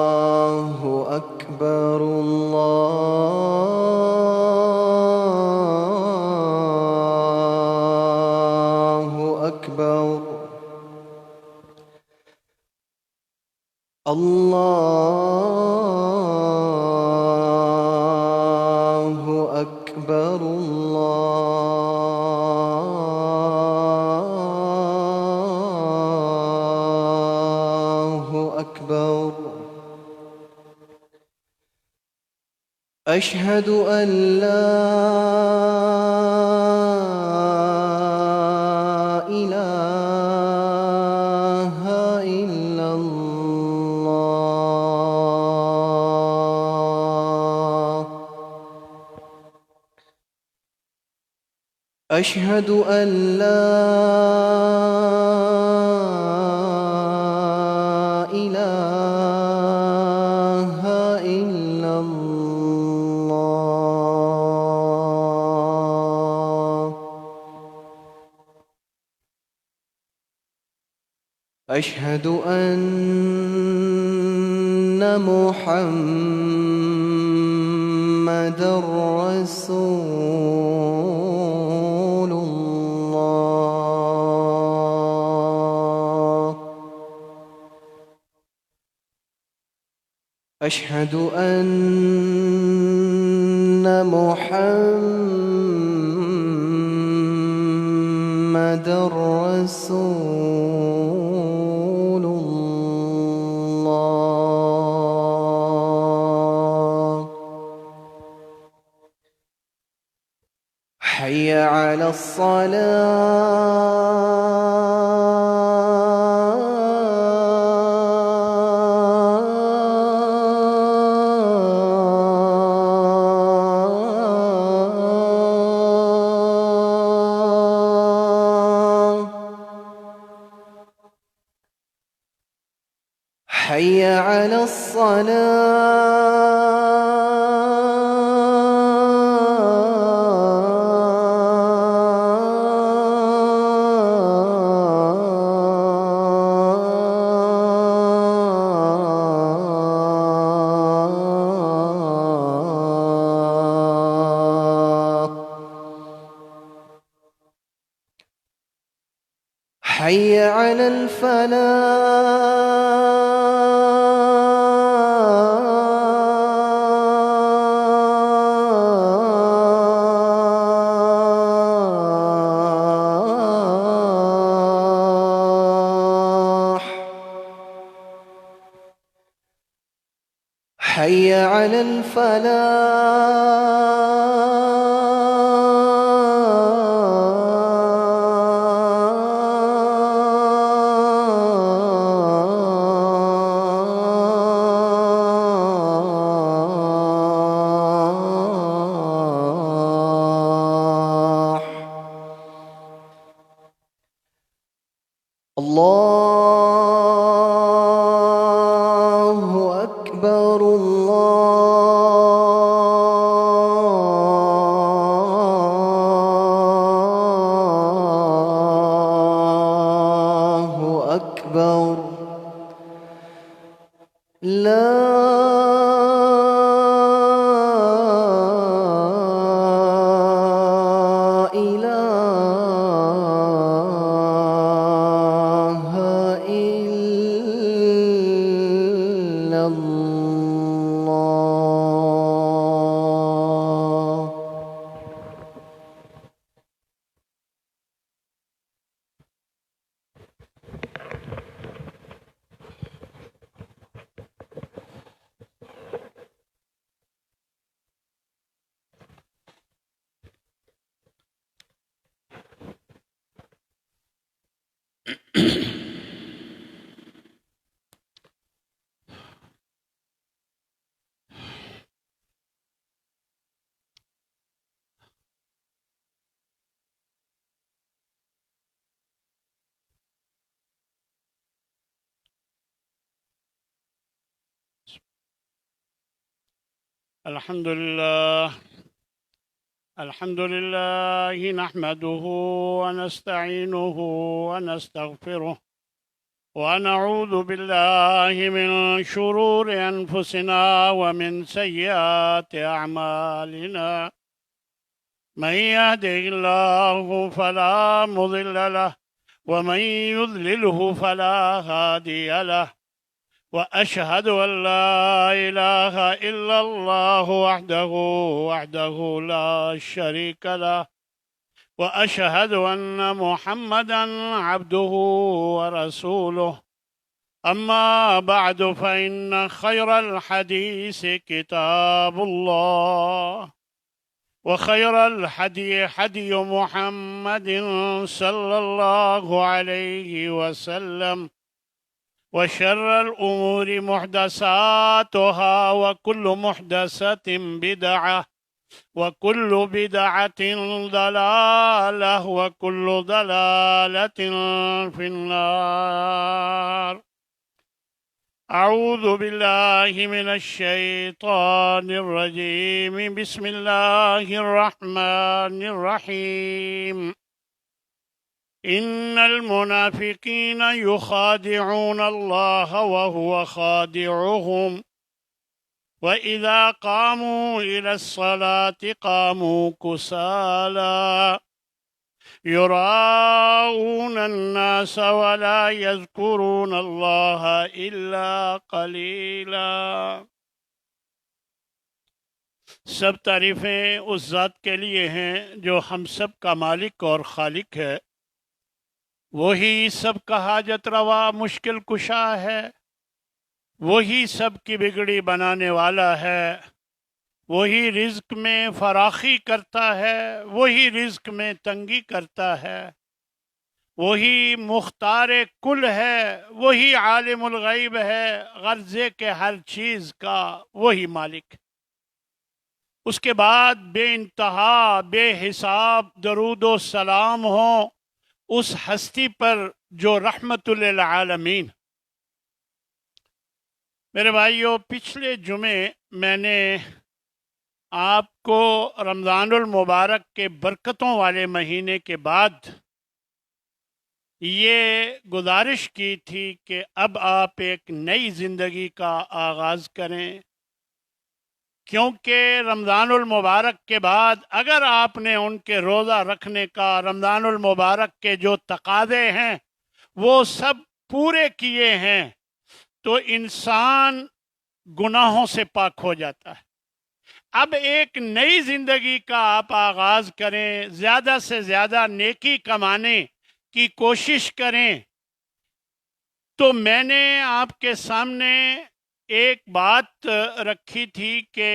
الله أكبر الله أكبر الله أكبر الله أكبر أشهد أن لا إله إلا الله أشهد أن لا إله إلا الله أشهد أن محمدًا رسول الله أشهد أن محمدًا رسول الله حي على الصلاة حي على الصلاة حي على الفلاح حي على الفلاح الله أكبر الله أكبر لا إله إلا الله الحمد لله نحمده ونستعينه ونستغفره ونعوذ بالله من شرور أنفسنا ومن سيئات أعمالنا من يهده الله فلا مضل له ومن يضلله فلا هادي له وأشهد أن لا إله إلا الله وحده لا شريك له وأشهد أن محمدًا عبده ورسوله أما بعد فإن خير الحديث كتاب الله وخير الهدي هدي محمد صلى الله عليه وسلم وشر الأمور محدثاتها وكل محدثة بدعة وكل بدعة ضلالة وكل ضلالة في النار. أعوذ بالله من الشيطان الرجيم. بسم الله الرحمن الرحيم. إن المنافقين يخادعون الله وهو خادعهم وإذا قاموا إلى الصلاة قاموا كسالى يراءون الناس ولا يذكرون الله إلا قليلا. سب تعریفیں اس ذات کے لیے ہیں جو ہم سب کا مالک اور خالق ہے. وہی سب کا حاجت روا مشکل کشا ہے. وہی سب کی بگڑی بنانے والا ہے. وہی رزق میں فراخی کرتا ہے. وہی رزق میں تنگی کرتا ہے. وہی مختار کل ہے. وہی عالم الغیب ہے. غرضے کے ہر چیز کا وہی مالک. اس کے بعد بے انتہا بے حساب درود و سلام ہو اس ہستی پر جو رحمت للعالمین. میرے بھائیوں، پچھلے جمعے میں نے آپ کو رمضان المبارک کے برکتوں والے مہینے کے بعد یہ گزارش کی تھی کہ اب آپ ایک نئی زندگی کا آغاز کریں، کیونکہ رمضان المبارک کے بعد اگر آپ نے ان کے روزہ رکھنے کا، رمضان المبارک کے جو تقاضے ہیں وہ سب پورے کیے ہیں تو انسان گناہوں سے پاک ہو جاتا ہے. اب ایک نئی زندگی کا آپ آغاز کریں، زیادہ سے زیادہ نیکی کمانے کی کوشش کریں. تو میں نے آپ کے سامنے ایک بات رکھی تھی کہ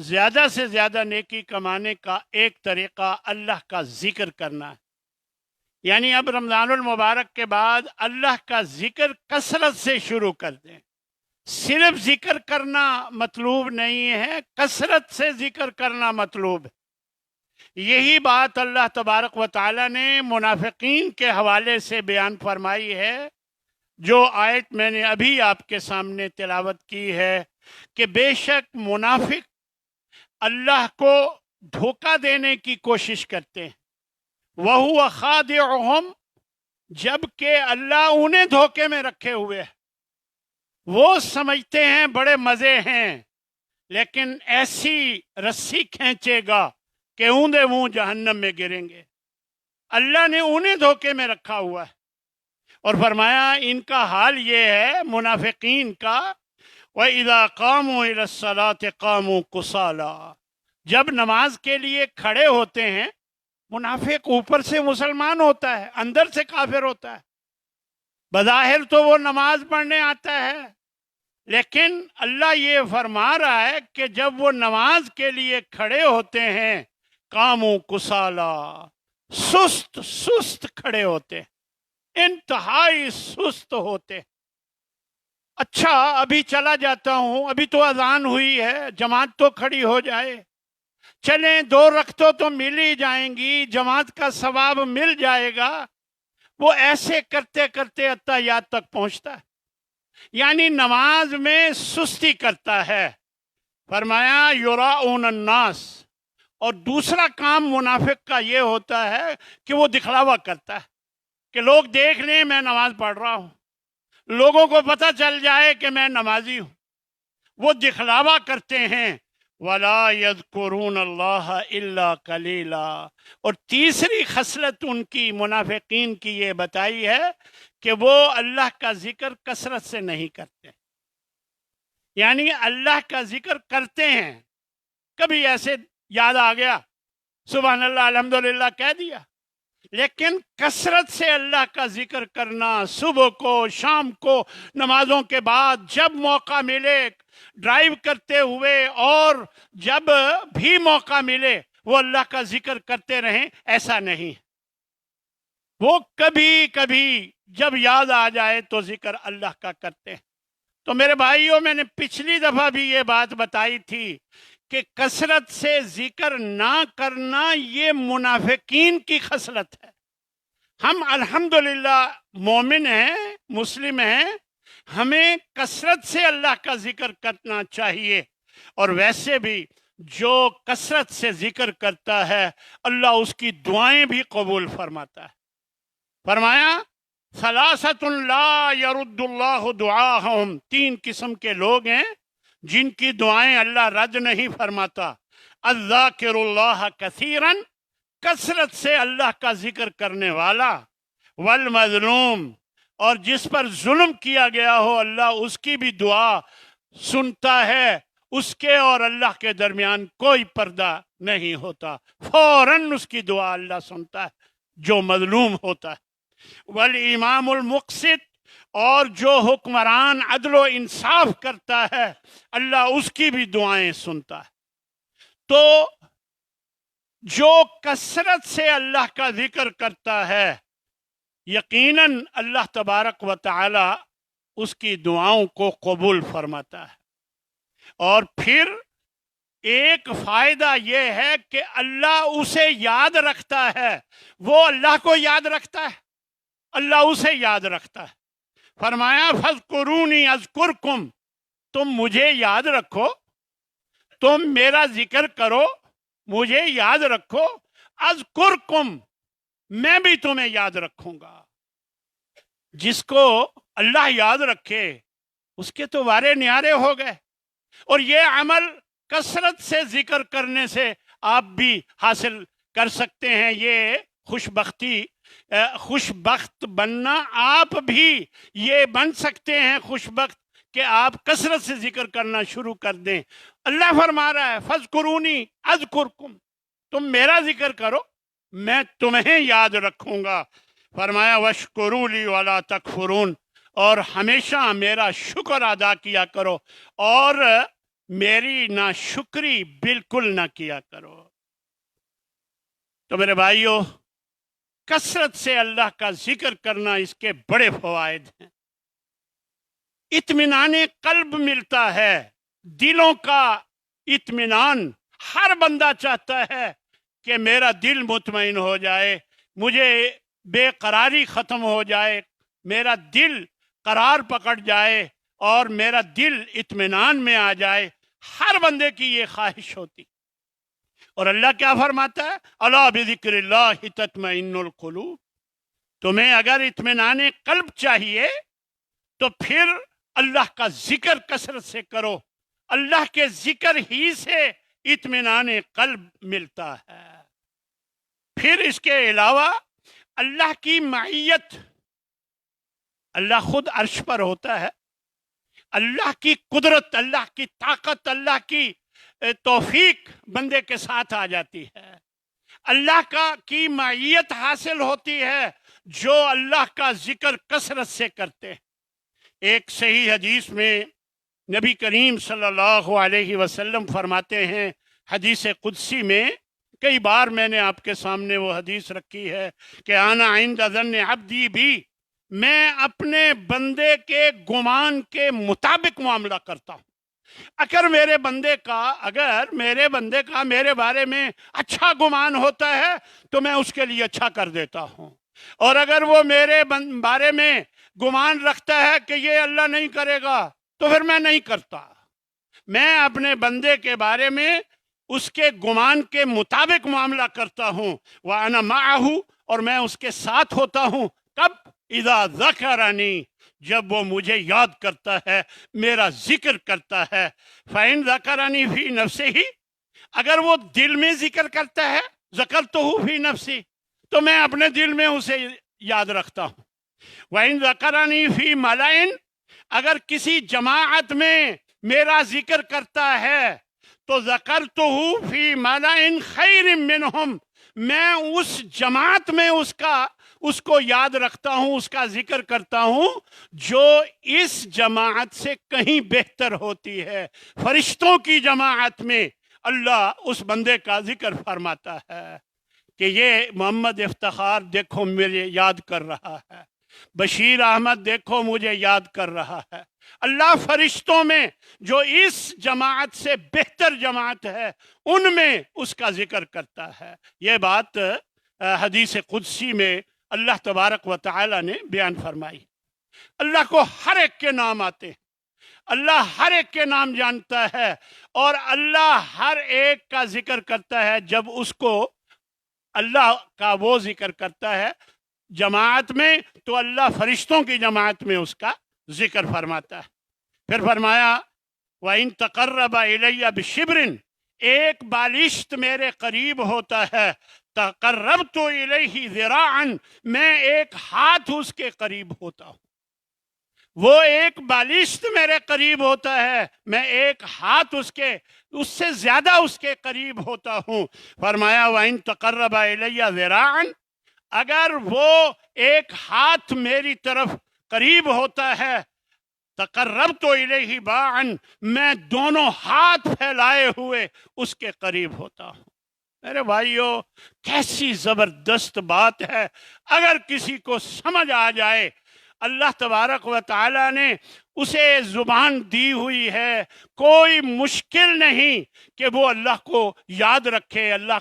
زیادہ سے زیادہ نیکی کمانے کا ایک طریقہ اللہ کا ذکر کرنا ہے. یعنی اب رمضان المبارک کے بعد اللہ کا ذکر کثرت سے شروع کر دیں. صرف ذکر کرنا مطلوب نہیں ہے، کثرت سے ذکر کرنا مطلوب ہے. یہی بات اللہ تبارک و تعالی نے منافقین کے حوالے سے بیان فرمائی ہے. جو آیت میں نے ابھی آپ کے سامنے تلاوت کی ہے کہ بے شک منافق اللہ کو دھوکہ دینے کی کوشش کرتے ہیں. وَهُوَ خَادِعُهُمْ، جبکہ اللہ انہیں دھوکے میں رکھے ہوئے ہے. وہ سمجھتے ہیں بڑے مزے ہیں، لیکن ایسی رسی کھینچے گا کہ اوندے منہ جہنم میں گریں گے. اللہ نے انہیں دھوکے میں رکھا ہوا ہے. اور فرمایا ان کا حال یہ ہے منافقین کا، وَإِذَا قَامُوا إِلَى الصَّلَاةِ قَامُوا كُسَالَى، جب نماز کے لیے کھڑے ہوتے ہیں. منافق اوپر سے مسلمان ہوتا ہے، اندر سے کافر ہوتا ہے. بظاہر تو وہ نماز پڑھنے آتا ہے، لیکن اللہ یہ فرما رہا ہے کہ جب وہ نماز کے لیے کھڑے ہوتے ہیں قاموا کسالا، سست کھڑے ہوتے، انتہائی سست ہوتے. اچھا ابھی چلا جاتا ہوں، ابھی تو اذان ہوئی ہے، جماعت تو کھڑی ہو جائے، چلیں 2 رکعتوں تو مل ہی جائیں گی، جماعت کا ثواب مل جائے گا. وہ ایسے کرتے کرتے اتحیات تک پہنچتا ہے، یعنی نماز میں سستی کرتا ہے. فرمایا یراؤن الناس. اور دوسرا کام منافق کا یہ ہوتا ہے کہ وہ دکھلاوا کرتا ہے کہ لوگ دیکھ لیں میں نماز پڑھ رہا ہوں. لوگوں کو پتہ چل جائے کہ میں نمازی ہوں، وہ دکھلاوا کرتے ہیں۔ وَلَا يَذْكُرُونَ اللَّهَ إِلَّا قَلِيلًا، اور تیسری خصلت ان کی منافقین کی یہ بتائی ہے کہ وہ اللہ کا ذکر کثرت سے نہیں کرتے، یعنی اللہ کا ذکر کرتے ہیں، کبھی ایسے یاد آ گیا سبحان اللہ الحمدللہ کہہ دیا، لیکن کثرت سے اللہ کا ذکر کرنا، صبح کو شام کو نمازوں کے بعد جب موقع ملے، ڈرائیو کرتے ہوئے اور جب بھی موقع ملے وہ اللہ کا ذکر کرتے رہیں، ایسا نہیں۔ وہ کبھی کبھی جب یاد آ جائے تو ذکر اللہ کا کرتے ہیں۔ تو میرے بھائیوں، میں نے پچھلی دفعہ بھی یہ بات بتائی تھی کہ کثرت سے ذکر نہ کرنا یہ منافقین کی خصلت ہے۔ ہم الحمدللہ مومن ہیں، مسلم ہیں، ہمیں کثرت سے اللہ کا ذکر کرنا چاہیے، اور ویسے بھی جو کثرت سے ذکر کرتا ہے اللہ اس کی دعائیں بھی قبول فرماتا ہے۔ فرمایا ثلاثۃ لا يرد اللہ دعاءہم، تین قسم کے لوگ ہیں جن کی دعائیں اللہ رد نہیں فرماتا۔ الذاکر اللہ کثیرا، کثرت سے اللہ کا ذکر کرنے والا، والمظلوم، اور جس پر ظلم کیا گیا ہو اللہ اس کی بھی دعا سنتا ہے، اس کے اور اللہ کے درمیان کوئی پردہ نہیں ہوتا، فوراً اس کی دعا اللہ سنتا ہے جو مظلوم ہوتا ہے۔ والامام المقسط، اور جو حکمران عدل و انصاف کرتا ہے اللہ اس کی بھی دعائیں سنتا ہے۔ تو جو کثرت سے اللہ کا ذکر کرتا ہے یقیناً اللہ تبارک و تعالی اس کی دعاؤں کو قبول فرماتا ہے۔ اور پھر ایک فائدہ یہ ہے کہ اللہ اسے یاد رکھتا ہے، وہ اللہ کو یاد رکھتا ہے، اللہ اسے یاد رکھتا ہے۔ فرمایا فاذکرونی اذکرکم، تم مجھے یاد رکھو، تم میرا ذکر کرو، مجھے یاد رکھو، اذکرکم، میں بھی تمہیں یاد رکھوں گا۔ جس کو اللہ یاد رکھے اس کے تو وارے نیارے ہو گئے، اور یہ عمل کثرت سے ذکر کرنے سے آپ بھی حاصل کر سکتے ہیں۔ یہ خوش بخت بننا، آپ بھی یہ بن سکتے ہیں خوش بخت کہ آپ کثرت سے ذکر کرنا شروع کر دیں۔ اللہ فرما رہا ہے فاذکرونی اذکرکم، تم میرا ذکر کرو میں تمہیں یاد رکھوں گا۔ فرمایا واشکروا لی ولا تکفرون، اور ہمیشہ میرا شکر ادا کیا کرو اور میری ناشکری بالکل نہ کیا کرو۔ تو میرے بھائیوں، کثرت سے اللہ کا ذکر کرنا اس کے بڑے فوائد ہیں۔ اطمینان قلب ملتا ہے، دلوں کا اطمینان۔ ہر بندہ چاہتا ہے کہ میرا دل مطمئن ہو جائے، مجھے بے قراری ختم ہو جائے، میرا دل قرار پکڑ جائے اور میرا دل اطمینان میں آ جائے۔ ہر بندے کی یہ خواہش ہوتی، اور اللہ کیا فرماتا ہے؟ الا بذکر اللہ تطمئن القلوب، تمہیں اگر اطمینان قلب چاہیے تو پھر اللہ کا ذکر کثرت سے کرو، اللہ کے ذکر ہی سے اطمینان قلب ملتا ہے۔ پھر اس کے علاوہ اللہ کی معیت، اللہ خود عرش پر ہوتا ہے، اللہ کی قدرت، اللہ کی طاقت، اللہ کی توفیق بندے کے ساتھ آ جاتی ہے۔ اللہ کی معیت حاصل ہوتی ہے جو اللہ کا ذکر کثرت سے کرتے ہیں۔ ایک صحیح حدیث میں نبی کریم صلی اللہ علیہ وسلم فرماتے ہیں، حدیث قدسی میں، کئی بار میں نے آپ کے سامنے وہ حدیث رکھی ہے کہ انا عند ظن عبدی بھی، میں اپنے بندے کے گمان کے مطابق معاملہ کرتا ہوں۔ اگر میرے بندے کا میرے بارے میں اچھا گمان ہوتا ہے تو میں اس کے لیے اچھا کر دیتا ہوں، اور اگر وہ میرے بارے میں گمان رکھتا ہے کہ یہ اللہ نہیں کرے گا تو پھر میں نہیں کرتا۔ میں اپنے بندے کے بارے میں اس کے گمان کے مطابق معاملہ کرتا ہوں، وَأَنَا مَعَهُ، اور میں اس کے ساتھ ہوتا ہوں۔ کب؟ اذا ذکرنی، جب وہ مجھے یاد کرتا ہے، میرا ذکر کرتا ہے۔ فَإِن ذَكَرَنِي فِي نَفْسِهِ، اگر وہ دل میں ذکر کرتا ہے، ذَكَرْتُهُ فِي نَفْسِي، تو میں اپنے دل میں اسے یاد رکھتا ہوں۔ وَإِن ذَكَرَنِي فِي مَلَئٍ، اگر کسی جماعت میں میرا ذکر کرتا ہے تو ذَكَرْتُهُ فِي مَلَئٍ خَيْرٍ مِّنْهُمْ، میں اس جماعت میں اس کو یاد رکھتا ہوں، اس کا ذکر کرتا ہوں جو اس جماعت سے کہیں بہتر ہوتی ہے۔ فرشتوں کی جماعت میں اللہ اس بندے کا ذکر فرماتا ہے کہ یہ محمد افتخار دیکھو مجھے یاد کر رہا ہے، بشیر احمد دیکھو مجھے یاد کر رہا ہے۔ اللہ فرشتوں میں جو اس جماعت سے بہتر جماعت ہے ان میں اس کا ذکر کرتا ہے۔ یہ بات حدیث قدسی میں اللہ تبارک و تعالی نے بیان فرمائی۔ اللہ کو ہر ایک کے نام آتے ہیں، اللہ ہر ایک کے نام جانتا ہے، اور اللہ ہر ایک کا ذکر کرتا ہے جب اس کو اللہ کا وہ ذکر کرتا ہے جماعت میں، تو اللہ فرشتوں کی جماعت میں اس کا ذکر فرماتا ہے۔ پھر فرمایا وَإِن تَقَرَّبَ إِلَيَّ بِشِبْرٍ، ایک بالشت میرے قریب ہوتا ہے، تَقَرَّبْتُ إِلَيْهِ ذِرَاعًا، میں ایک ہاتھ اس کے قریب ہوتا ہوں۔ وہ ایک بالشت میرے قریب ہوتا ہے، میں ایک ہاتھ اس سے زیادہ اس کے قریب ہوتا ہوں۔ فرمایا وَإِن تَقَرَّبَ إِلَيَّ ذِرَاعًا، اگر وہ ایک ہاتھ میری طرف قریب ہوتا ہے، تقربت الیہ باعًا، میں دونوں ہاتھ پھیلائے ہوئے اس کے قریب ہوتا ہوں۔ میرے بھائیو، کیسی زبردست بات ہے اگر کسی کو سمجھ آ جائے۔ اللہ تبارک و تعالی نے اسے زبان دی ہوئی ہے، کوئی مشکل نہیں کہ وہ اللہ کو یاد رکھے، اللہ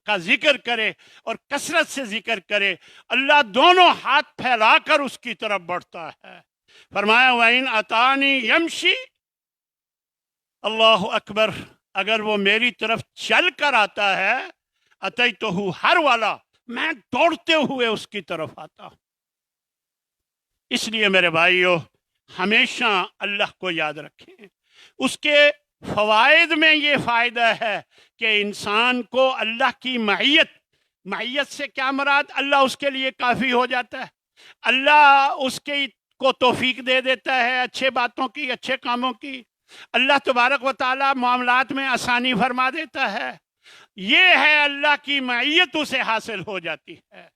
کا ذکر کرے اور کثرت سے ذکر کرے۔ اللہ دونوں ہاتھ پھیلا کر اس کی طرف بڑھتا ہے۔ فرمایا وَإِنْ أَتَانِي يَمْشِي، اللہ اکبر، اگر وہ میری طرف چل کر آتا ہے، أَتَيْتُهُ هَرْوَلًا، میں دوڑتے ہوئے اس کی طرف آتا ہوں۔ اس لیے میرے بھائیو، ہمیشہ اللہ کو یاد رکھیں۔ اس کے فوائد میں یہ فائدہ ہے کہ انسان کو اللہ کی معیت سے کیا مراد، اللہ اس کے لیے کافی ہو جاتا ہے، اللہ اس کو توفیق دے دیتا ہے اچھے باتوں کی، اچھے کاموں کی، اللہ تبارک و تعالی معاملات میں آسانی فرما دیتا ہے۔ یہ ہے اللہ کی معیت اسے حاصل ہو جاتی ہے۔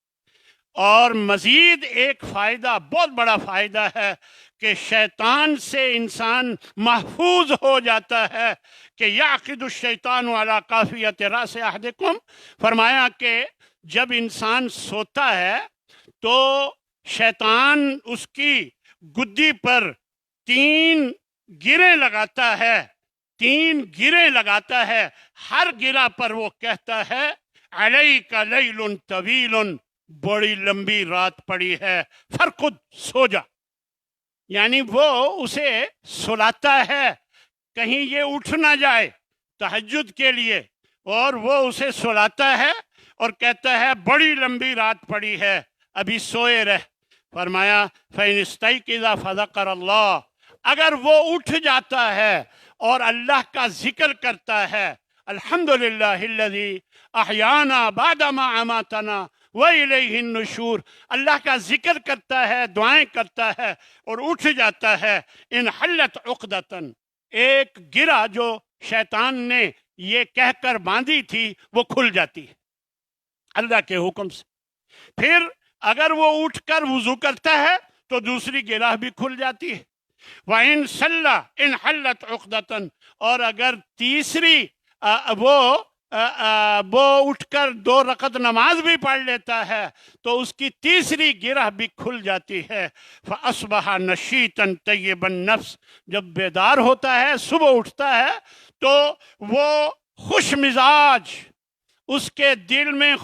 اور مزید ایک فائدہ، بہت بڑا فائدہ ہے کہ شیطان سے انسان محفوظ ہو جاتا ہے کہ یعقد الشیطان علی قافیۃ راس احدکم، فرمایا کہ جب انسان سوتا ہے تو شیطان اس کی گدی پر 3 گریں لگاتا ہے، ہر گرہ پر وہ کہتا ہے علیک لیل طویل، بڑی لمبی رات پڑی ہے، فرقد، سو جا۔ یعنی وہ اسے سلاتا ہے کہیں یہ اٹھ نہ جائے تہجد کے لیے، اور وہ اسے سلاتا ہے اور کہتا ہے بڑی لمبی رات پڑی ہے، ابھی سوئے رہ۔ فرمایا فَإِنِ اسْتَيْقِظَ فَذَكَرَ اللَّهَ، اگر وہ اٹھ جاتا ہے اور اللہ کا ذکر کرتا ہے، الحمدللہ الذی احیانا بعدما اماتنا وَإِلَيْهِ النُّشُورُ، اللہ کا ذکر کرتا ہے، دعائیں کرتا ہے اور اٹھ جاتا ہے، انحلت عقدتاً، ایک گرہ جو شیطان نے یہ کہہ کر باندھی تھی وہ کھل جاتی ہے اللہ کے حکم سے۔ پھر اگر وہ اٹھ کر وضو کرتا ہے تو دوسری گرہ بھی کھل جاتی ہے۔ وَإِن صَلَّى انحلت عقدتاً، اور اگر تیسری وہ اٹھ کر 2 رکعت نماز بھی پڑھ لیتا ہے تو اس کی تیسری گرہ بھی کھل جاتی ہے۔ فَأَصْبَحَ نَشِيطًا طَيِّبَ النَّفْسِ، جب بیدار ہوتا ہے، صبح اٹھتا ہے تو وہ خوش مزاج، اس کے دل میں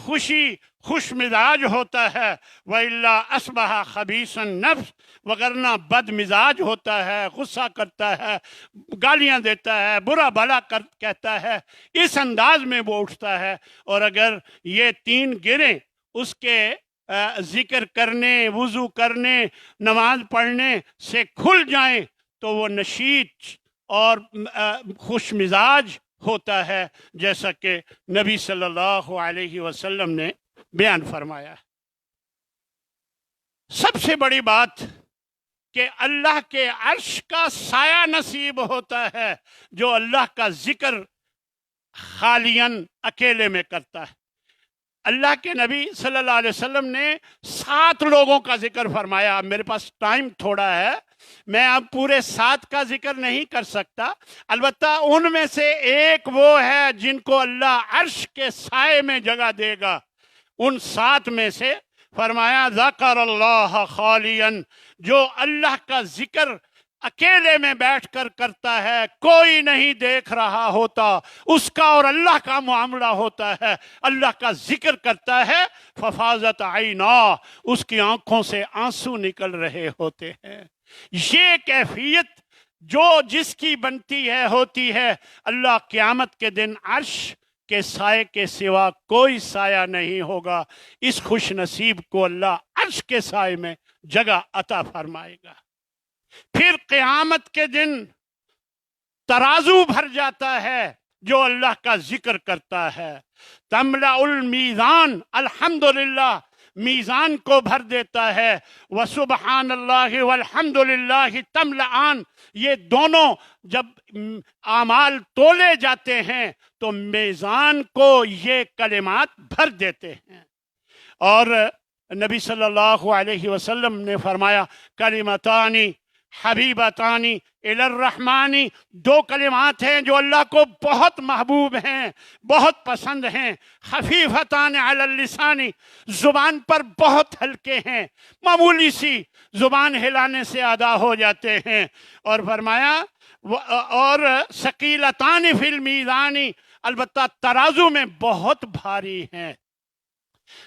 خوش مزاج ہوتا ہے۔ وَإِلَّا أَصْبَحَ خَبِيثَ النَّفْسِ، وگرنہ بد مزاج ہوتا ہے، غصہ کرتا ہے، گالیاں دیتا ہے، برا بھلا کہتا ہے، اس انداز میں وہ اٹھتا ہے۔ اور اگر یہ 3 گریں اس کے ذکر کرنے، وضو کرنے، نماز پڑھنے سے کھل جائیں تو وہ نشیط اور خوش مزاج ہوتا ہے، جیسا کہ نبی صلی اللہ علیہ وسلم نے بیان فرمایا۔ سب سے بڑی بات کہ اللہ کے عرش کا سایہ نصیب ہوتا ہے جو اللہ کا ذکر خالیاً اکیلے میں کرتا ہے۔ اللہ کے نبی صلی اللہ علیہ وسلم نے 7 لوگوں کا ذکر فرمایا۔ اب میرے پاس ٹائم تھوڑا ہے، میں اب پورے 7 کا ذکر نہیں کر سکتا، البتہ ان میں سے ایک وہ ہے جن کو اللہ عرش کے سائے میں جگہ دے گا۔ ان 7 میں سے فرمایا ذکر اللہ خالین، جو اللہ کا ذکر اکیلے میں بیٹھ کر کرتا ہے، کوئی نہیں دیکھ رہا ہوتا، اس کا اور اللہ کا معاملہ ہوتا ہے، اللہ کا ذکر کرتا ہے، ففاضت عینا، اس کی آنکھوں سے آنسو نکل رہے ہوتے ہیں۔ یہ کیفیت جو جس کی بنتی ہے ہوتی ہے۔ اللہ قیامت کے دن عرش کے سائے کے سوا کوئی سایہ نہیں ہوگا، اس خوش نصیب کو اللہ عرش کے سائے میں جگہ عطا فرمائے گا۔ پھر قیامت کے دن ترازو بھر جاتا ہے جو اللہ کا ذکر کرتا ہے، تملأ المیزان، الحمدللہ میزان کو بھر دیتا ہے، وسبحان اللہ والحمد للہ تملأان، یہ دونوں جب اعمال تولے جاتے ہیں تو میزان کو یہ کلمات بھر دیتے ہیں۔ اور نبی صلی اللہ علیہ وسلم نے فرمایا کلمتانی حبیبتانی الی الرحمانی، 2 کلمات ہیں جو اللہ کو بہت محبوب ہیں، بہت پسند ہیں، خفیفتان علی اللسانی، زبان پر بہت ہلکے ہیں، معمولی سی زبان ہلانے سے ادا ہو جاتے ہیں۔ اور فرمایا اور ثقیلتان فی المیزانی، البتہ ترازو میں بہت بھاری ہیں۔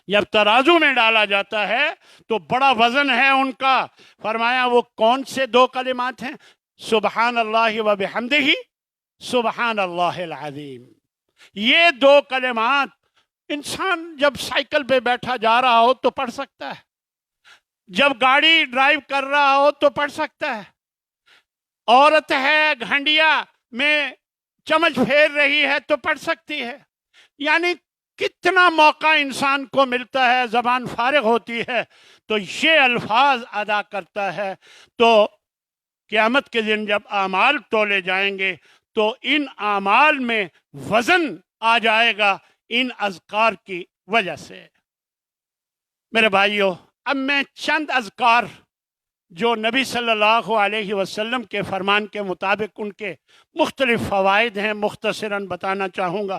جب ترازو میں ڈالا جاتا ہے تو بڑا وزن ہے ان کا۔ فرمایا وہ کون سے 2 کلمات ہیں؟ سبحان اللہ و بحمدہ، سبحان اللہ العظیم۔ یہ 2 کلمات انسان جب سائیکل پہ بیٹھا جا رہا ہو تو پڑھ سکتا ہے، جب گاڑی ڈرائیو کر رہا ہو تو پڑھ سکتا ہے، عورت ہے گھنڈیا میں چمچ پھیر رہی ہے تو پڑھ سکتی ہے۔ یعنی کتنا موقع انسان کو ملتا ہے، زبان فارغ ہوتی ہے تو یہ الفاظ ادا کرتا ہے۔ تو قیامت کے دن جب اعمال تولے جائیں گے تو ان اعمال میں وزن آ جائے گا ان اذکار کی وجہ سے۔ میرے بھائیو، اب میں چند اذکار جو نبی صلی اللہ علیہ وسلم کے فرمان کے مطابق ان کے مختلف فوائد ہیں مختصراً بتانا چاہوں گا۔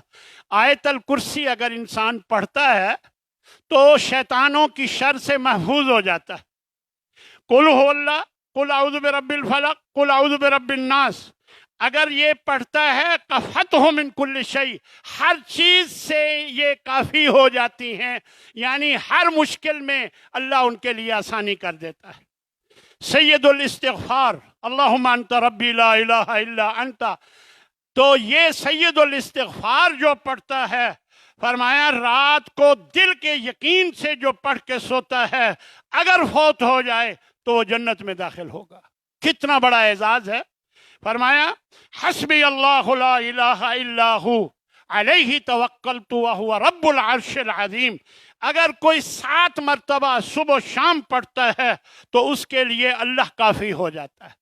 آیت الکرسی اگر انسان پڑھتا ہے تو شیطانوں کی شر سے محفوظ ہو جاتا ہے۔ قل هو اللہ، قل اعوذ برب الفلق، قل اعوذ برب الناس، اگر یہ پڑھتا ہے کفتہ من کل شیء، ہر چیز سے یہ کافی ہو جاتی ہیں، یعنی ہر مشکل میں اللہ ان کے لیے آسانی کر دیتا ہے۔ سید الاستغفار، اللہم انت ربی لا الہ الا انت، تو یہ سید الاستغفار جو پڑھتا ہے، فرمایا رات کو دل کے یقین سے جو پڑھ کے سوتا ہے، اگر فوت ہو جائے تو وہ جنت میں داخل ہوگا۔ کتنا بڑا اعزاز ہے۔ فرمایا حسبی اللہ لا الہ الا ہو علیہ توکلت وہو رب العرش العظیم، اگر کوئی 7 مرتبہ صبح و شام پڑھتا ہے تو اس کے لیے اللہ کافی ہو جاتا ہے۔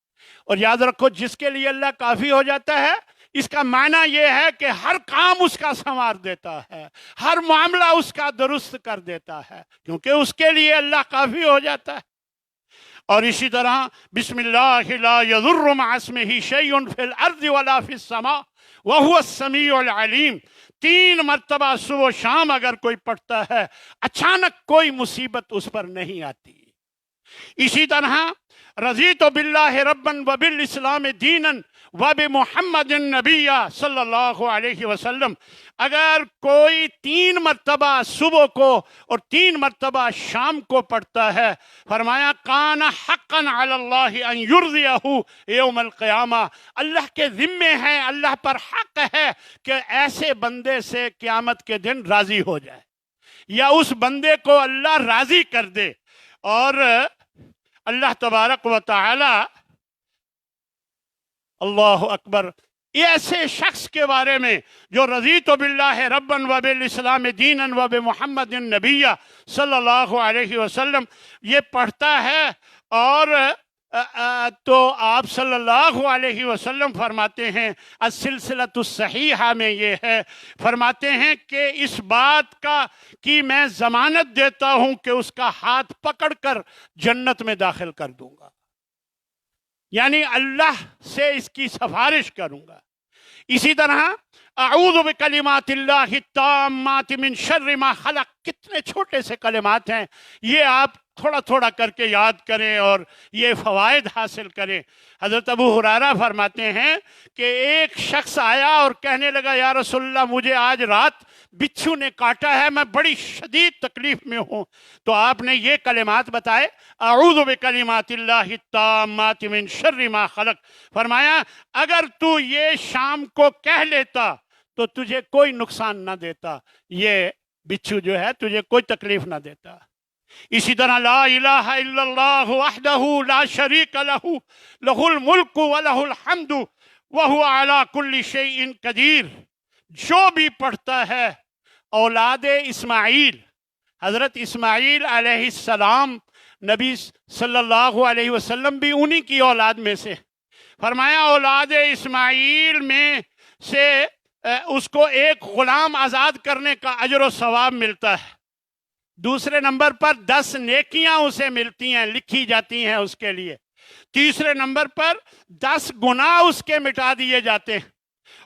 اور یاد رکھو، جس کے لیے اللہ کافی ہو جاتا ہے اس کا معنی یہ ہے کہ ہر کام اس کا سنوار دیتا ہے، ہر معاملہ اس کا درست کر دیتا ہے، کیونکہ اس کے لیے اللہ کافی ہو جاتا ہے۔ اور اسی طرح بسم اللہ لا یضر مع اسمہ شیء فی الارض ولا فی السماء وہو السمیع العلیم، 3 مرتبہ صبح و شام اگر کوئی پڑھتا ہے اچانک کوئی مصیبت اس پر نہیں آتی۔ اسی طرح رضیت باللہ ربا وبالاسلام دینا وبمحمد النبی صلی اللہ علیہ وسلم، اگر کوئی 3 مرتبہ صبح کو اور 3 مرتبہ شام کو پڑھتا ہے، فرمایا کان حقا علی اللہ ان یرضیہ یوم القیامہ، اللہ کے ذمے ہے، اللہ پر حق ہے کہ ایسے بندے سے قیامت کے دن راضی ہو جائے۔ یا اس بندے کو اللہ راضی کر دے. اور اللہ تبارک و تعالی، اللہ اکبر، ایسے شخص کے بارے میں جو رضیت باللہ ربًا و بالاسلام دینًا و بمحمد نبیّ صلی اللہ علیہ وسلم یہ پڑھتا ہے، اور تو آپ صلی اللہ علیہ وسلم فرماتے ہیں السلسلۃ الصحیحہ میں یہ ہے، فرماتے ہیں کہ اس بات کی میں ضمانت دیتا ہوں کہ اس کا ہاتھ پکڑ کر جنت میں داخل کر دوں گا، یعنی اللہ سے اس کی سفارش کروں گا. اسی طرح اعوذ بکلمات اللہ التامات من شر ما خلق، کتنے چھوٹے سے کلمات ہیں، یہ آپ تھوڑا تھوڑا کر کے یاد کریں اور یہ فوائد حاصل کریں. حضرت ابو ہریرہ فرماتے ہیں کہ ایک شخص آیا اور کہنے لگا یا رسول اللہ مجھے آج رات بچھو نے کاٹا ہے، میں بڑی شدید تکلیف میں ہوں. تو آپ نے یہ کلمات بتائے، اعوذ بکلمات اللہ التامات من شر ما خلق. فرمایا اگر تو یہ شام کو کہہ لیتا تو تجھے کوئی نقصان نہ دیتا، یہ بچھو جو ہے تجھے کوئی تکلیف نہ دیتا. اسی طرح لا الہ الا اللہ وحدہ لا شریک لہ لہ الملک ولہ الحمد وہو علی کل شیء قدیر، جو بھی پڑھتا ہے اولاد اسماعیل، حضرت اسماعیل علیہ السلام، نبی صلی اللہ علیہ وسلم بھی انہی کی اولاد میں سے، فرمایا اولاد اسماعیل میں سے اس کو ایک غلام آزاد کرنے کا اجر و ثواب ملتا ہے. دوسرے نمبر پر 10 نیکیاں اسے ملتی ہیں، لکھی جاتی ہیں اس کے لیے. تیسرے نمبر پر 10 گناہ اس کے مٹا دیے جاتے ہیں،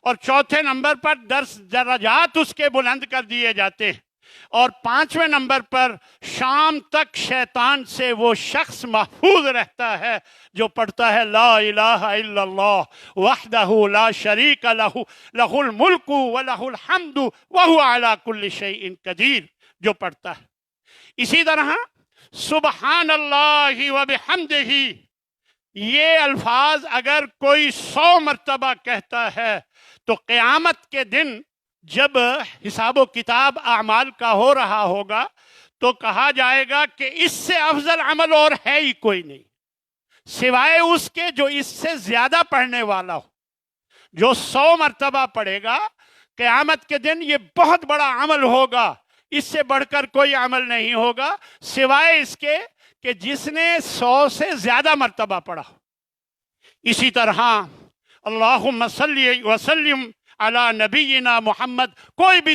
اور چوتھے نمبر پر 10 درجات اس کے بلند کر دیے جاتے ہیں، اور 5ویں نمبر پر شام تک شیطان سے وہ شخص محفوظ رہتا ہے جو پڑھتا ہے لا الہ الا اللہ وحدہ لا شریک لہ لہ الملک ولہ الحمد وہو علی کل شیء قدیر، جو پڑھتا ہے. اسی طرح سبحان اللہ وبحمدہ، یہ الفاظ اگر کوئی 100 مرتبہ کہتا ہے تو قیامت کے دن جب حساب و کتاب اعمال کا ہو رہا ہوگا تو کہا جائے گا کہ اس سے افضل عمل اور ہے ہی کوئی نہیں سوائے اس کے جو اس سے زیادہ پڑھنے والا ہو. جو 100 مرتبہ پڑھے گا قیامت کے دن یہ بہت بڑا عمل ہوگا، اس سے بڑھ کر کوئی عمل نہیں ہوگا سوائے اس کے کہ جس نے 100 سے زیادہ مرتبہ پڑھا. اسی طرح اللہم صلی وسلم علی نبینا محمد، کوئی بھی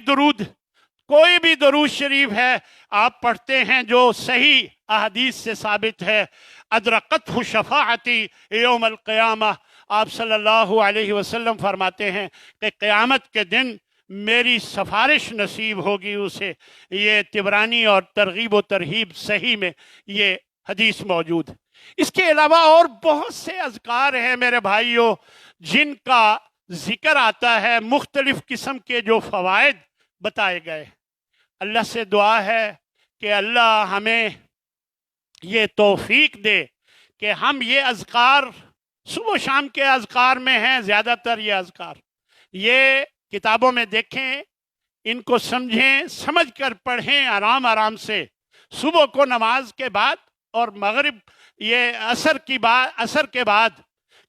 درود شریف ہے آپ پڑھتے ہیں جو صحیح احادیث سے ثابت ہے، ادرکتہ شفاعتی یوم القیامہ، آپ صلی اللہ علیہ وسلم فرماتے ہیں کہ قیامت کے دن میری سفارش نصیب ہوگی اسے. یہ طبرانی اور ترغیب و ترہیب صحیح میں یہ حدیث موجود ہے. اس کے علاوہ اور بہت سے اذکار ہیں میرے بھائیوں جن کا ذکر آتا ہے، مختلف قسم کے جو فوائد بتائے گئے. اللہ سے دعا ہے کہ اللہ ہمیں یہ توفیق دے کہ ہم یہ اذکار صبح و شام کے اذکار میں ہیں، زیادہ تر یہ اذکار یہ کتابوں میں دیکھیں، ان کو سمجھیں، سمجھ کر پڑھیں آرام آرام سے. صبح کو نماز کے بعد اور مغرب یہ عصر کے بعد،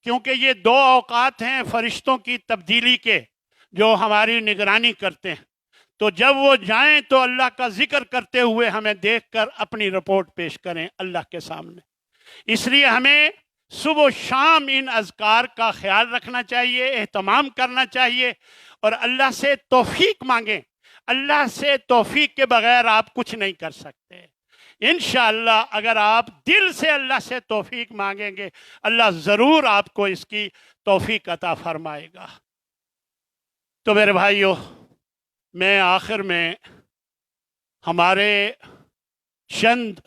کیونکہ یہ 2 اوقات ہیں فرشتوں کی تبدیلی کے جو ہماری نگرانی کرتے ہیں. تو جب وہ جائیں تو اللہ کا ذکر کرتے ہوئے ہمیں دیکھ کر اپنی رپورٹ پیش کریں اللہ کے سامنے. اس لیے ہمیں صبح و شام ان اذکار کا خیال رکھنا چاہیے، اہتمام کرنا چاہیے، اور اللہ سے توفیق مانگیں. اللہ سے توفیق کے بغیر آپ کچھ نہیں کر سکتے. انشاءاللہ اگر آپ دل سے اللہ سے توفیق مانگیں گے اللہ ضرور آپ کو اس کی توفیق عطا فرمائے گا. تو میرے بھائیو، میں آخر میں ہمارے چند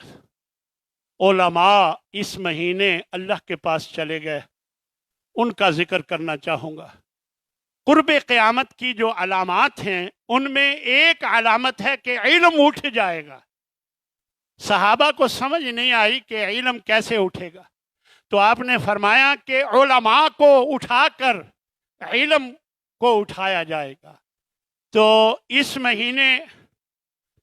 علماء اس مہینے اللہ کے پاس چلے گئے ان کا ذکر کرنا چاہوں گا. قرب قیامت کی جو علامات ہیں ان میں ایک علامت ہے کہ علم اٹھ جائے گا. صحابہ کو سمجھ نہیں آئی کہ علم کیسے اٹھے گا، تو آپ نے فرمایا کہ علماء کو اٹھا کر علم کو اٹھایا جائے گا. تو اس مہینے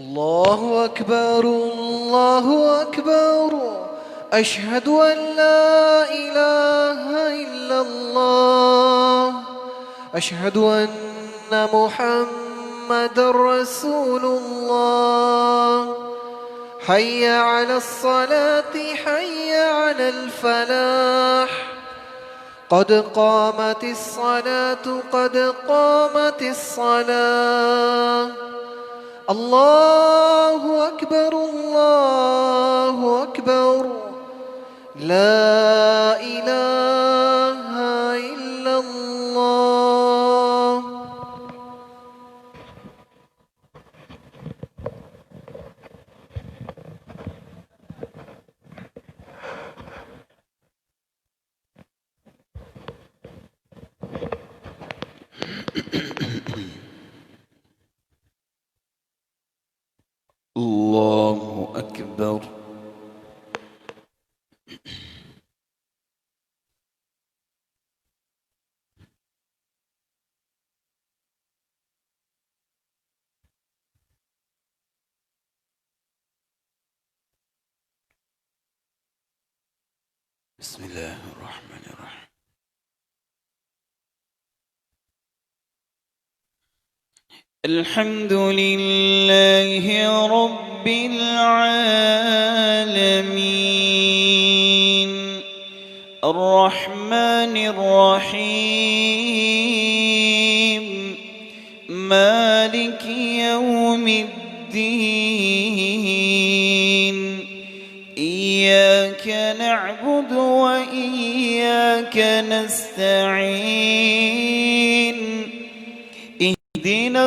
الله أكبر الله أكبر أشهد أن لا إله إلا الله أشهد أن محمد رسول الله حي على الصلاة حي على الفلاح قد قامت الصلاة قد قامت الصلاة الله أكبر الله أكبر لا إله إلا الله. الله أكبر. بسم الله الرحمن الرحيم. الحمد لله رب العالمين الرحمن الرحيم مالك يوم الدين إياك نعبد وإياك نستعين اهدنا